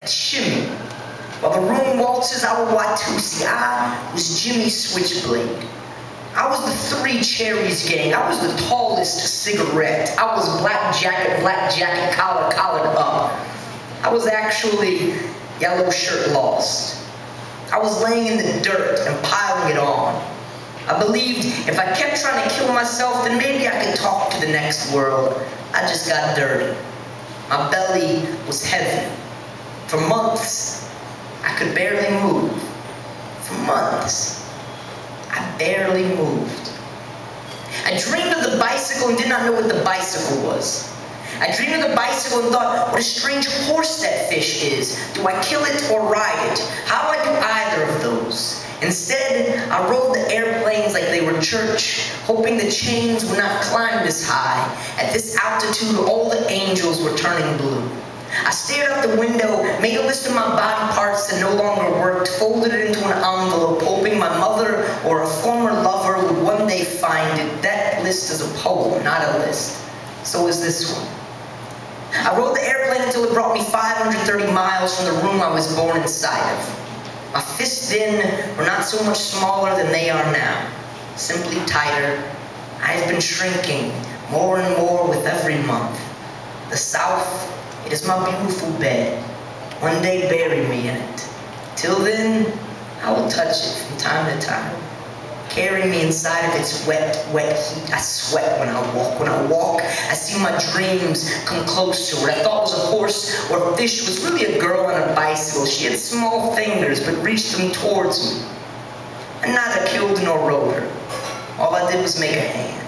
Shimmy. While the room waltzes, I will Watusi. I was Jimmy Switchblade. I was the Three Cherries gang. I was the tallest cigarette. I was black jacket, collar collared up. I was actually yellow shirt lost. I was laying in the dirt and piling it on. I believed if I kept trying to kill myself, then maybe I could talk to the next world. I just got dirty. My belly was heavy. For months, I could barely move. For months, I barely moved. I dreamed of the bicycle and did not know what the bicycle was. I dreamed of the bicycle and thought, what a strange horse that fish is. Do I kill it or ride it? How do I do either of those? Instead, I rode the airplanes like they were church, hoping the chains would not climb this high. At this altitude, all the angels were turning blue. I stared out the window, made a list of my body parts that no longer worked, folded it into an envelope, hoping my mother or a former lover would one day find it. That list is a poem, not a list. So is this one. I rode the airplane until it brought me 530 miles from the room I was born inside of. My fists then were not so much smaller than they are now, simply tighter. I have been shrinking more and more with every month. The South, it is my beautiful bed. One day bury me in it. Till then, I will touch it from time to time. Carry me inside of its wet heat. I sweat when I walk. When I walk, I see my dreams come closer. What I thought was a horse or a fish was really a girl on a bicycle. She had small fingers, but reached them towards me. I neither killed nor rode her. All I did was make a hand.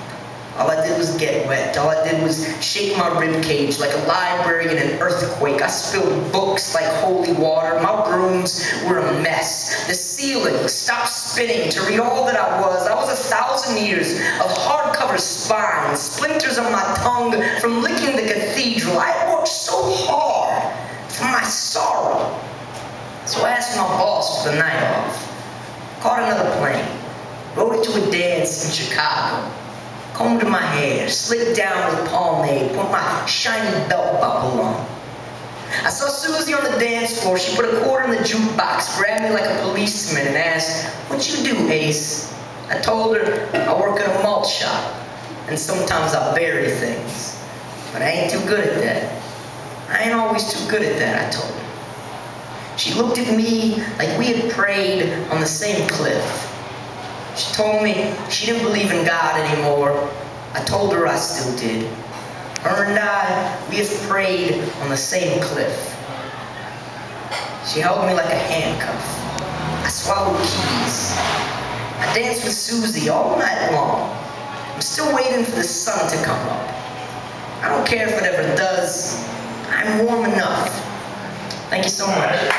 All I did was get wet. All I did was shake my rib cage like a library in an earthquake. I spilled books like holy water. My rooms were a mess. The ceiling stopped spinning to read all that I was. I was 1,000 years of hardcover spines, splinters on my tongue from licking the cathedral. I had worked so hard for my sorrow. So I asked my boss for the night off. Caught another plane. Rode it to a dance in Chicago. Combed my hair, slicked down with pomade, put my shiny belt buckle on. I saw Susie on the dance floor. She put a quarter in the jukebox, grabbed me like a policeman, and asked, "What you do, Ace?" I told her I work at a malt shop, and sometimes I bury things. But I ain't too good at that. I ain't always too good at that, I told her. She looked at me like we had prayed on the same cliff. She told me she didn't believe in God anymore. I told her I still did. Her and I, we have prayed on the same cliff. She held me like a handcuff. I swallowed keys. I danced with Susie all night long. I'm still waiting for the sun to come up. I don't care if it ever does. I'm warm enough. Thank you so much.